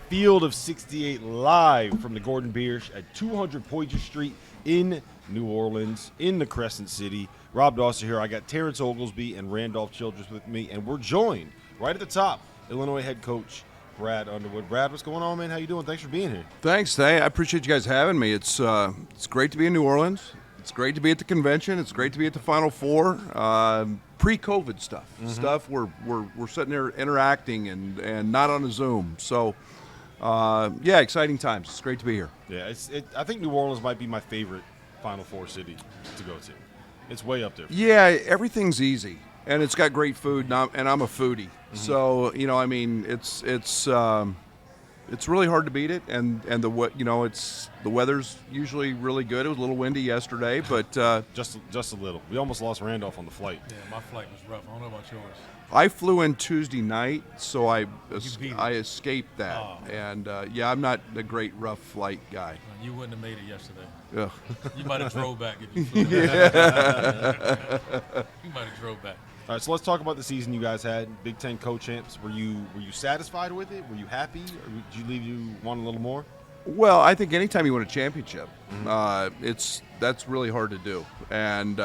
Field of 68 live from the Gordon Biersch at 200 Poydras Street in New Orleans, in the Crescent City. Rob Dawson here. I got Terrence Oglesby and Randolph Childress with me, and we're joined right at the top, Illinois head coach Brad Underwood. Brad, what's going on, man? How you doing? Thanks for being here. Thanks, Thay. I appreciate you guys having me. It's great to be in New Orleans. It's great to be at the convention. It's great to be at the Final Four. Pre-COVID stuff we're sitting there interacting and not on a Zoom. So, yeah, exciting times. It's great to be here. Yeah, I think New Orleans might be my favorite Final Four city to go to. It's way up there. Yeah, everything's easy, and it's got great food, and I'm a foodie. So it's really hard to beat it, and the weather's usually really good. It was a little windy yesterday, but just a little. We almost lost Randolph on the flight. Yeah, my flight was rough. I don't know about yours. I flew in Tuesday night, so I beat it. escaped that. Oh. And yeah, I'm not a great rough flight guy. You wouldn't have made it yesterday. Ugh. You might have drove back if you flew. You might have drove back. All right, so let's talk about the season you guys had. Big Ten co-champs. Were you satisfied with it? Were you happy, or did you want a little more? Well, I think anytime you win a championship, that's really hard to do, and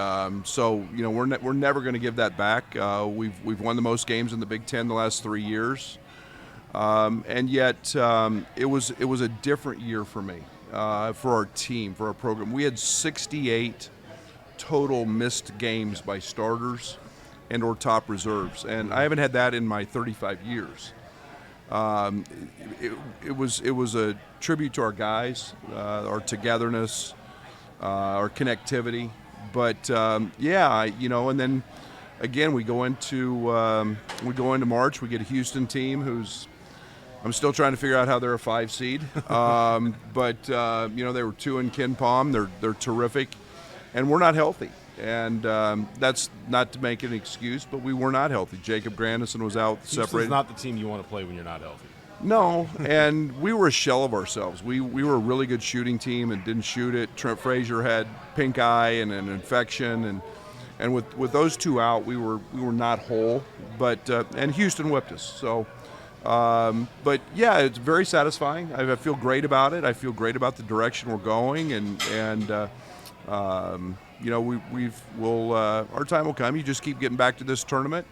so we're never going to give that back. We've won the most games in the Big Ten the last 3 years, and yet it was a different year for me, for our team, for our program. We had 68 total missed games by starters and or top reserves, and I haven't had that in my 35 years. It was a tribute to our guys, our togetherness, our connectivity. But and then again we go into March. We get a Houston team who's I'm still trying to figure out how they're a 5 seed. But they were 2 in Ken Palm. They're terrific, and we're not healthy. And that's not to make an excuse, but we were not healthy. Jacob Grandison was out, Houston's separated. not the team you want to play when you're not healthy. No, and we were a shell of ourselves. We were a really good shooting team and didn't shoot it. Trent Frazier had pink eye and an infection, and with those two out, we were not whole. But and Houston whipped us. So, but yeah, it's very satisfying. I feel great about it. I feel great about the direction we're going, and our time will come. You just keep getting back to this tournament,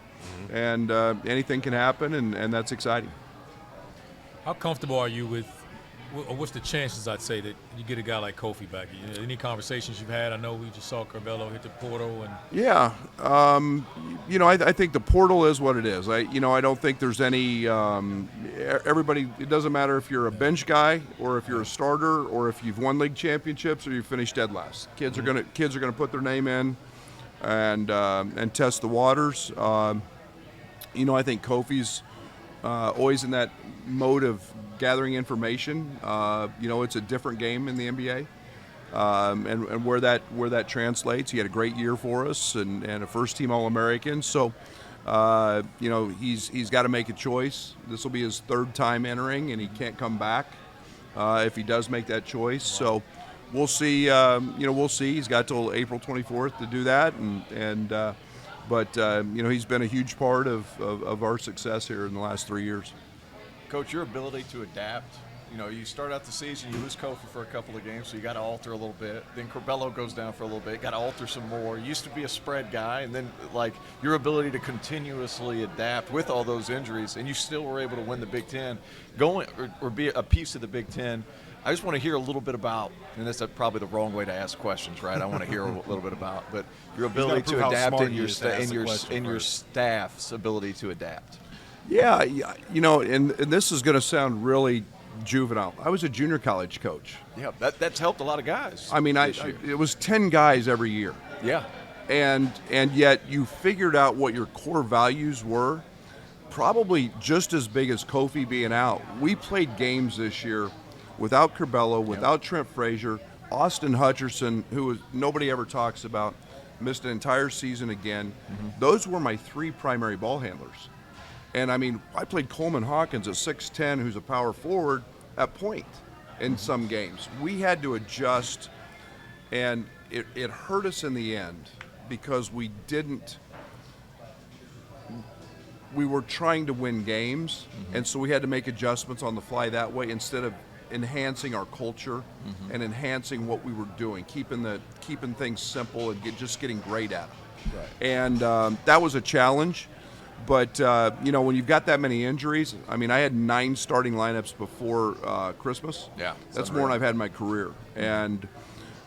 and anything can happen, and that's exciting. How comfortable are you with, or what's the chances, I'd say, that you get a guy like Kofi back? Any conversations you've had? I know we just saw Curbelo hit the portal. Yeah. I think the portal is what it is. I don't think there's any everybody, it doesn't matter if you're a bench guy or if you're a starter or if you've won league championships or you finished dead last. Kids are gonna put their name in and test the waters. I think Kofi's always in that mode of gathering information. It's a different game in the NBA, and where that translates. He had a great year for us and a first-team All-American. So, he's got to make a choice. This will be his 3rd time entering, and he can't come back if he does make that choice. So, we'll see. We'll see. He's got till April 24th to do that, but he's been a huge part of our success here in the last 3 years. Coach, your ability to adapt, you start out the season, you lose Kofi for a couple of games, so you got to alter a little bit. Then Curbelo goes down for a little bit, got to alter some more. You used to be a spread guy, and then, your ability to continuously adapt with all those injuries, and you still were able to win the Big Ten, or be a piece of the Big Ten. I just want to hear a little bit about, and that's probably the wrong way to ask questions, right? I want to hear a little bit about, but your ability to adapt and your staff's ability to adapt. Yeah, and this is going to sound really juvenile. I was a junior college coach. Yeah, that's helped a lot of guys. I mean, it was 10 guys every year. Yeah. And yet you figured out what your core values were, probably just as big as Kofi being out. We played games this year without Curbelo, without Trent Frazier, Austin Hutcherson, who nobody ever talks about, missed an entire season again. Those were my 3 primary ball handlers. And, I played Coleman Hawkins at 6'10", who's a power forward, at point in some games. We had to adjust, and it hurt us in the end because we didn't we were trying to win games, and so we had to make adjustments on the fly that way instead of enhancing our culture and enhancing what we were doing, keeping things simple and just getting great at it. Right. And that was a challenge. But when you've got that many injuries, I mean, I had 9 starting lineups before Christmas. Yeah, That's more than I've had in my career, and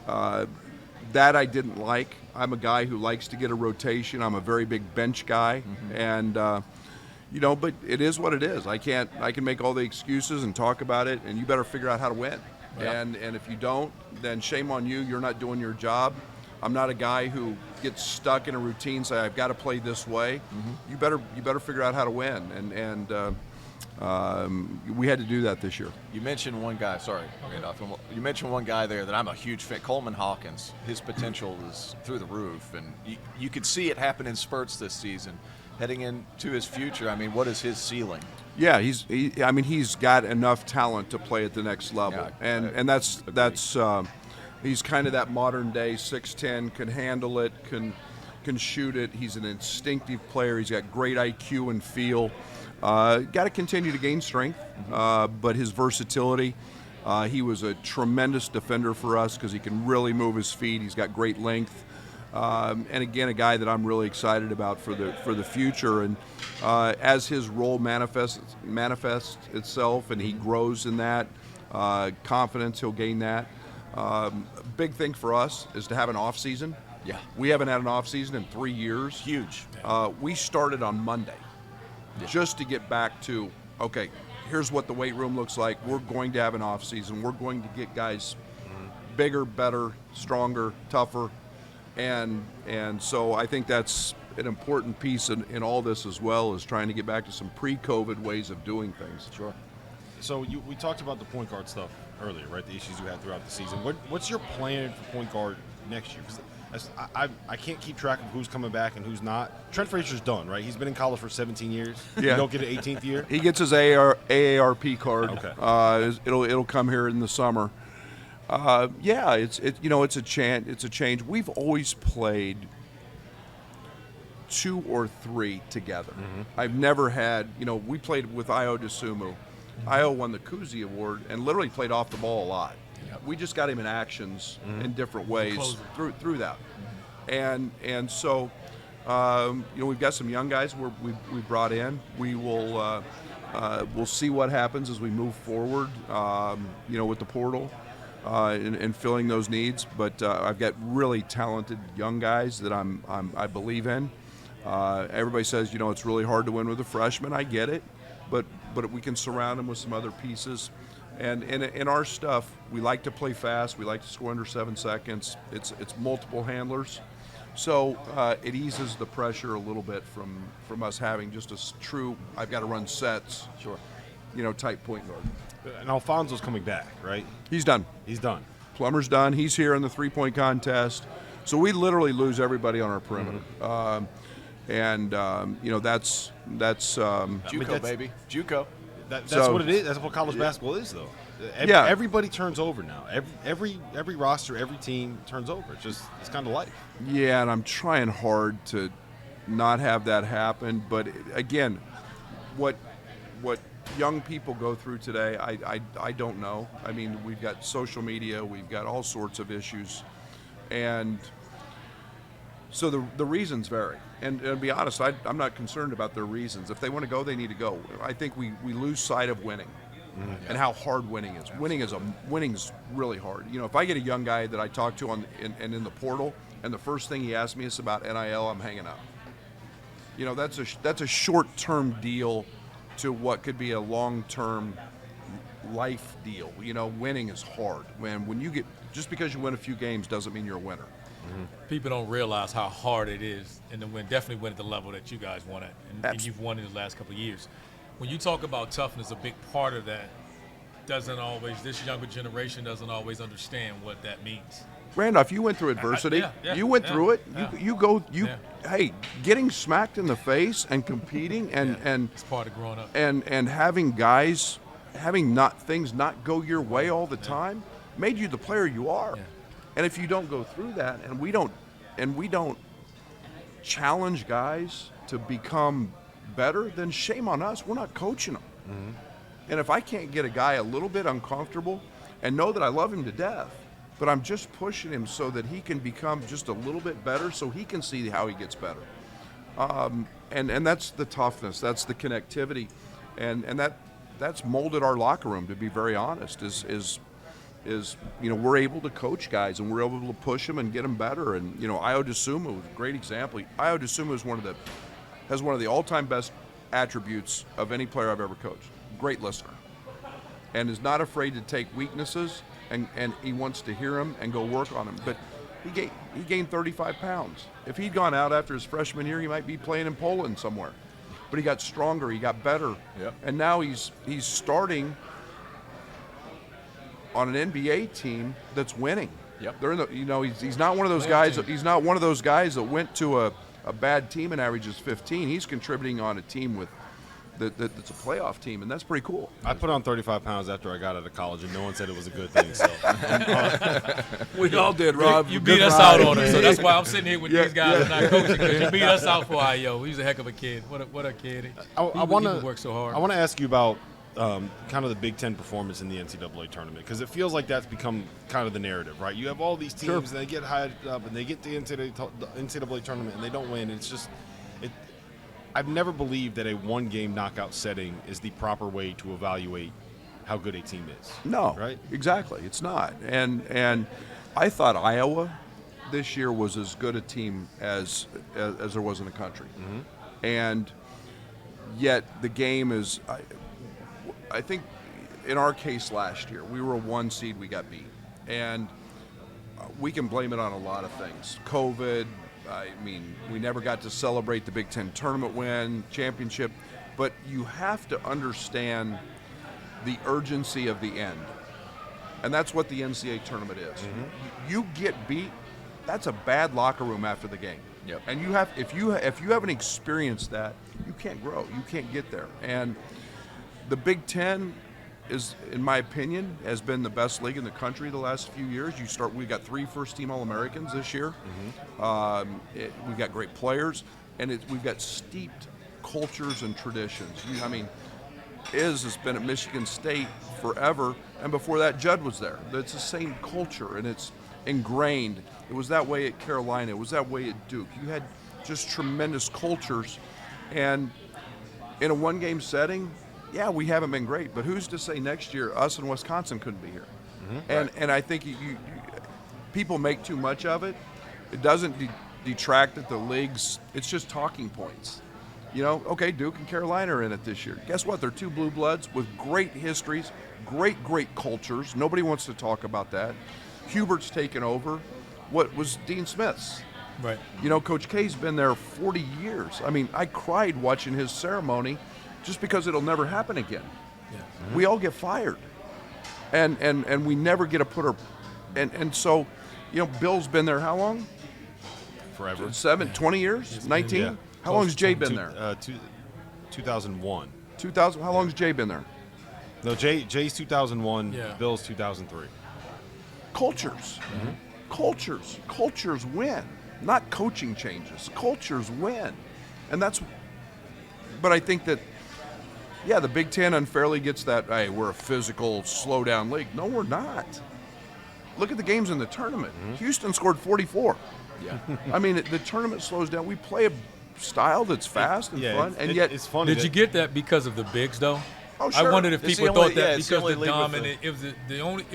that I didn't like. I'm a guy who likes to get a rotation. I'm a very big bench guy, and but it is what it is. I can make all the excuses and talk about it, and you better figure out how to win. Yeah. And if you don't, then shame on you. You're not doing your job. I'm not a guy who gets stuck in a routine, say I've got to play this way. You better figure out how to win, and we had to do that this year. You mentioned one guy. Sorry, Randolph. You mentioned one guy there that I'm a huge fan. Coleman Hawkins. His potential is through the roof, and you could see it happen in spurts this season. Heading into his future, I mean, what is his ceiling? Yeah, he's got enough talent to play at the next level, Yeah, and that's he's kind of that modern day 6'10", can handle it, can shoot it. He's an instinctive player. He's got great IQ and feel. Got to continue to gain strength, but his versatility. He was a tremendous defender for us because he can really move his feet. He's got great length. And again, a guy that I'm really excited about for the future. And as his role manifests itself and he grows in that confidence, he'll gain that. Big thing for us is to have an off season. Yeah. We haven't had an off season in 3 years. Huge. We started on Monday just to get back to, okay, here's what the weight room looks like. We're going to have an off season. We're going to get guys bigger, better, stronger, tougher. And so I think that's an important piece in all this as well, is trying to get back to some pre-COVID ways of doing things. Sure. So we talked about the point guard stuff earlier, right? The issues you had throughout the season. What's your plan for point guard next year? Because I can't keep track of who's coming back and who's not. Trent Frazier's done, right? He's been in college for 17 years. Yeah. You don't get an 18th year? He gets his AARP card. Okay. It'll come here in the summer. It's a change. We've always played 2 or 3 together. I've never had, we played with Io DeSumo. Io won the Kuzi Award and literally played off the ball a lot. We just got him in actions in different ways through that. And so we've got some young guys we brought in. We will we'll see what happens as we move forward. With the portal. And filling those needs, but I've got really talented young guys that I believe in. Everybody says it's really hard to win with a freshman. I get it, but we can surround them with some other pieces. And in our stuff, we like to play fast. We like to score under 7 seconds. It's multiple handlers, so it eases the pressure a little bit from us having just a true I've got to run sets. Sure. Type point guard. And Alfonso's coming back, right? He's done. He's done. Plummer's done. He's here in the 3-point contest. So we literally lose everybody on our perimeter. That's JUCO, baby. JUCO. That's So- what it is. That's what college basketball is, though. Yeah. Everybody turns over now. Every roster, every team turns over. It's kind of life. Yeah, and I'm trying hard to not have that happen. But again, what young people go through today, I don't know. I mean, we've got social media, we've got all sorts of issues, and so the reasons vary. And to be honest, I'm not concerned about their reasons. If they want to go, they need to go. I think we lose sight of winning and how hard winning is. Winning's really hard. If I get a young guy that I talk to in the portal, and the first thing he asks me is about NIL, I'm hanging up. That's a short-term deal to what could be a long-term life deal. Winning is hard. When you get, just because you win a few games doesn't mean you're a winner. People don't realize how hard it is, and to definitely win at the level that you guys won at, and you've won in the last couple of years. When you talk about toughness, a big part of that this younger generation doesn't always understand what that means. Randolph, you went through adversity. You went through it. Hey, getting smacked in the face and competing and It's part of growing up. and having guys things not go your way all the time made you the player you are. Yeah. And if you don't go through that, and we don't challenge guys to become better, then shame on us. We're not coaching them. And if I can't get a guy a little bit uncomfortable and know that I love him to death, but I'm just pushing him so that he can become just a little bit better so he can see how he gets better. And that's the toughness, that's the connectivity, and that's molded our locker room, to be very honest, is we're able to coach guys and we're able to push them and get them better. And Io DeSumo was a great example. Io DeSumo has one of the all-time best attributes of any player I've ever coached. Great listener, and is not afraid to take weaknesses and he wants to hear them and go work on them. But he gained 35 pounds. If he'd gone out after his freshman year, he might be playing in Poland somewhere. But he got stronger, he got better, and now he's starting on an NBA team that's winning. They're in the, he's not one of those guys. He's not one of those guys that went to a bad team and averages 15. He's contributing on a team with that's a playoff team, and that's pretty cool. I put on 35 pounds after I got out of college, and no one said it was a good thing. So we all did, Rob. You beat us out on it, so that's why I'm sitting here with these guys and not coaching, because you beat us out for Io. He's a heck of a kid. What a kid. I want to work so hard. I want to ask you about kind of the Big Ten performance in the NCAA tournament, because it feels like that's become kind of the narrative, right? You have all these teams, and they get hyped up, and they get the NCAA tournament, and they don't win. It's just I've never believed that a one-game knockout setting is the proper way to evaluate how good a team is. No, right? Exactly. It's not. And I thought Iowa this year was as good a team as there was in the country. And yet the game is, I think in our case last year, we were a 1 seed, we got beat. And we can blame it on a lot of things. COVID, I mean, we never got to celebrate the Big Ten tournament win, championship, but you have to understand the urgency of the end. And that's what the NCAA tournament is. You get beat, that's a bad locker room after the game. And you have, if you haven't experienced that, you can't grow, you can't get there. And the Big Ten is, in my opinion, has been the best league in the country the last few years. We got 3 first-team All-Americans this year. We've got great players, and we've got steeped cultures and traditions. Iz has been at Michigan State forever, and before that, Judd was there. It's the same culture, and it's ingrained. It was that way at Carolina. It was that way at Duke. You had just tremendous cultures, and in a one-game setting, yeah, we haven't been great, but who's to say next year us and Wisconsin couldn't be here? And I think people make too much of it. It doesn't detract that the leagues, it's just talking points. Okay, Duke and Carolina are in it this year. Guess what? They're 2 blue bloods with great histories, great cultures. Nobody wants to talk about that. Hubert's taken over what was Dean Smith's. Right. Coach K's been there 40 years. I cried watching his ceremony, just because it'll never happen again. We all get fired, and we never get a putter, and so, Bill's been there how long? Forever. 20 years? 19? Yeah. How long has Jay been there? 2001. 2000. How long has Jay been there? No, Jay's 2001. Bill's 2003. Cultures. Cultures win. Not coaching changes. Cultures win, and that's. But I think that. Yeah, the Big Ten unfairly gets that, hey, we're a physical, slow-down league. No, we're not. Look at the games in the tournament. Houston scored 44. The tournament slows down. We play a style that's fast and fun, and yet it's funny. Did you get that because of the bigs, though? Oh, sure. I wondered if people thought that because the dominant, it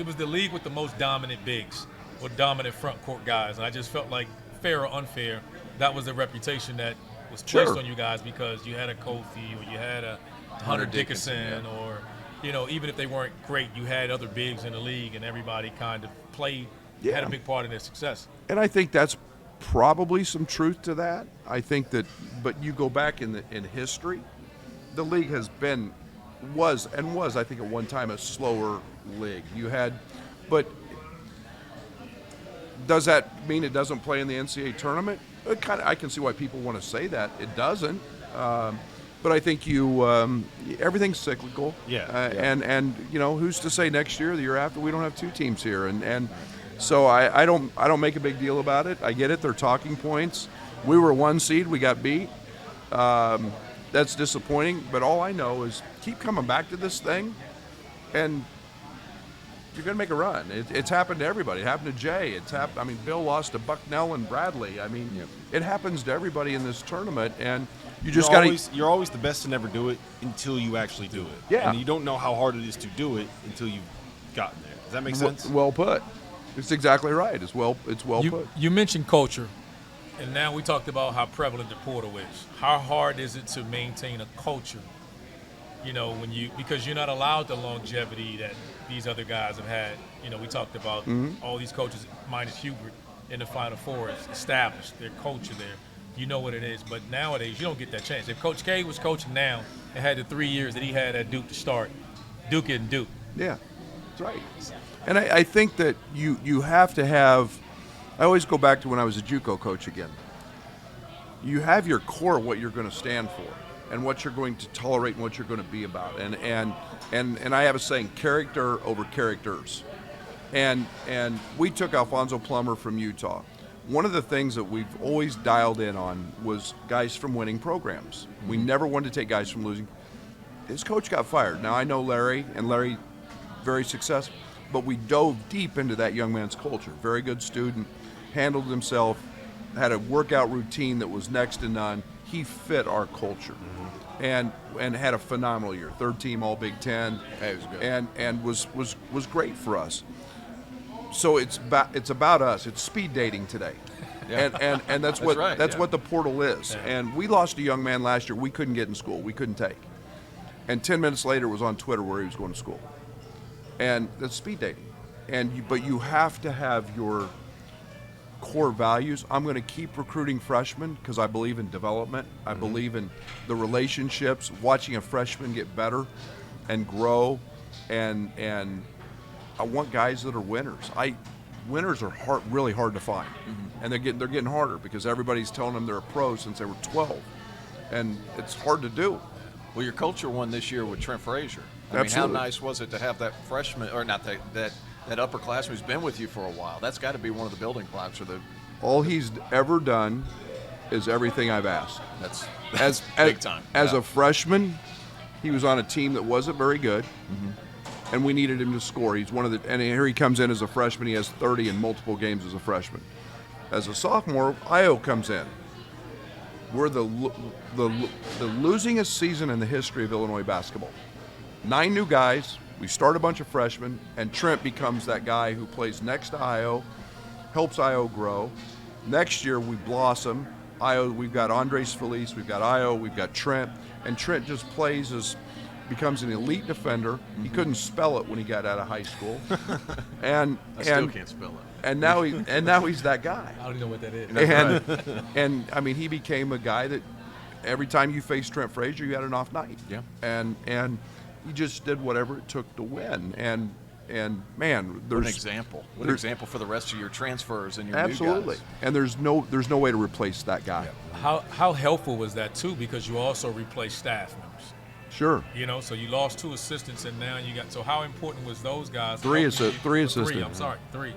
was the league with the most dominant bigs or dominant front court guys, and I just felt like, fair or unfair, that was the reputation that was placed on you guys because you had a Kofi or you had a Hunter Dickinson, or even if they weren't great, you had other bigs in the league, and everybody kind of played, had a big part in their success. And I think that's probably some truth to that. I think that, but you go back in history, the league was I think at one time a slower league. But does that mean it doesn't play in the NCAA tournament? I can see why people want to say that. It doesn't. But I think everything's cyclical. And who's to say next year, the year after, we don't have 2 teams here, and so I don't make a big deal about it. I get it. They're talking points. We were 1 seed. We got beat. that's disappointing. But all I know is keep coming back to this thing, and you're going to make a run. It's happened to everybody. It happened to Jay. I mean, Bill lost to Bucknell and Bradley. I mean, it happens to everybody in this tournament, and you just got to. You're always the best to never do it until you actually do it. Yeah. And you don't know how hard it is to do it until you've gotten there. Does that make sense? Well put. It's exactly right. It's well put. You mentioned culture, and now we talked about how prevalent the portal is. How hard is it to maintain a culture? You know, because you're not allowed the longevity that these other guys have had. You know, we talked about all these coaches minus Hubert in the Final Four is established. Their culture there. You know what it is. But nowadays, you don't get that chance. If Coach K was coaching now and had the 3 years that he had at Duke to start, Duke isn't Duke. Yeah, that's right. And I think that you have to have – I always go back to when I was a JUCO coach again. You have your core, what you're going to stand for and what you're going to tolerate and what you're going to be about. And I have a saying, character over characters. And we took Alfonso Plummer from Utah. One of the things that we've always dialed in on was guys from winning programs. We never wanted to take guys from losing. His coach got fired. Now, I know Larry, and Larry, very successful, but we dove deep into that young man's culture. Very good student, handled himself, had a workout routine that was next to none. He fit our culture, and had a phenomenal year. Third team All Big Ten, Hey, it was good. and was great for us. So it's about us. It's speed dating today, and that's what right, that's yeah. what the portal is. Yeah. And we lost a young man last year. We couldn't get in school. We couldn't take. And 10 minutes later, it was on Twitter where he was going to school. And that's speed dating. But you have to have your core values. I'm going to keep recruiting freshmen because I believe in development. I believe in the relationships, watching a freshman get better and grow, and I want guys that are winners. Winners are really hard to find, and they're getting harder because everybody's telling them they're a pro since they were 12, and it's hard to do. Well, your culture won this year with Trent Frazier. I Absolutely. mean, how nice was it to have that freshman, or not that upperclassman who's been with you for a while? That's got to be one of the building blocks, or the. All he's ever done is everything I've asked. That's big time. As Yeah. a freshman, he was on a team that wasn't very good, and we needed him to score. He's and here he comes in as a freshman. He has 30 in multiple games as a freshman. As a sophomore, Io comes in. We're the losingest season in the history of Illinois basketball. 9 new guys. We start a bunch of freshmen, and Trent becomes that guy who plays next to Io, helps Io grow. Next year, we blossom. We've got Andres Feliz, we've got Io, we've got Trent, and Trent just becomes an elite defender. He couldn't spell it when he got out of high school, and I still can't spell it. And now he's that guy. I don't even know what that is. And I mean, he became a guy that every time you faced Trent Frazier, you had an off night. Yeah. And he just did whatever it took to win. And man, What there's an example. What an example for the rest of your transfers and your absolutely. new guys. And there's no way to replace that guy. How helpful was that too? Because you also replaced staff members. Sure. You know, so you lost 2 assistants, and now you got. So how important was those guys? Three helping you- assistants. Three. I'm sorry, 3.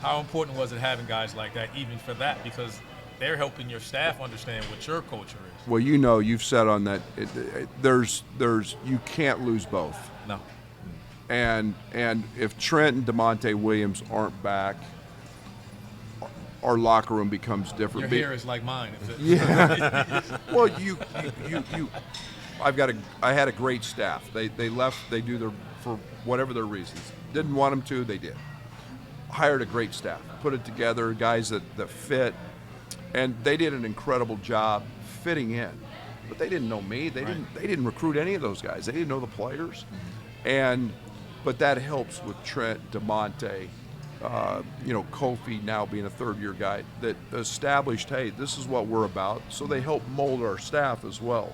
How important was it having guys like that, even for that? Because they're helping your staff understand what your culture is. Well, you've said on that. You can't lose both. No. And if Trent and DeMonte Williams aren't back, our locker room becomes different. Your hair is like mine. Yeah. Well, I had a great staff. They left. They do for whatever their reasons. Didn't want them to. They did. Hired a great staff. Put it together. Guys that fit, and they did an incredible job fitting in. But they didn't know me. They didn't recruit any of those guys. They didn't know the players, but that helps with Trent, DeMonte, Kofi now being a third-year guy that established, hey, this is what we're about. So they help mold our staff as well.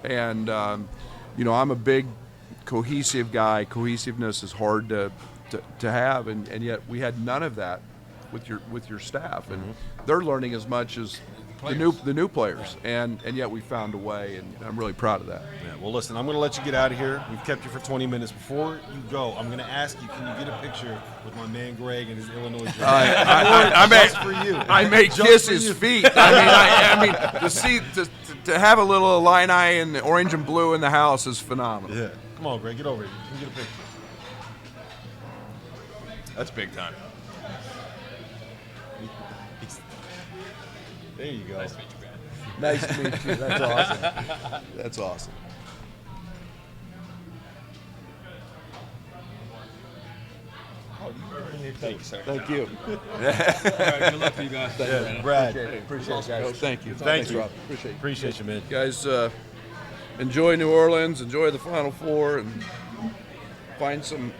And, I'm a big cohesive guy. Cohesiveness is hard to have, and yet we had none of that with your staff. And they're learning as much as the new players. And yet we found a way, and I'm really proud of that. Yeah, well, listen, I'm going to let you get out of here. We've kept you for 20 minutes. Before you go, I'm going to ask you, can you get a picture with my man Greg and his Illinois jersey? I For you. may Just kiss for his you. feet. I mean, to see to have a little Illini and orange and blue in the house is phenomenal. Yeah. Come on, Greg, get over here. Can we get a picture? That's big time. There you go. Nice to meet you, Brad. Nice to meet you. That's awesome. That's awesome. Thank you, sir. Thank you. All right, good luck to you guys. Yeah, Brad. Appreciate it, guys. Thank you. Thank you. Rob. Appreciate it. Appreciate you, man. Guys, enjoy New Orleans, enjoy the Final Four, and find some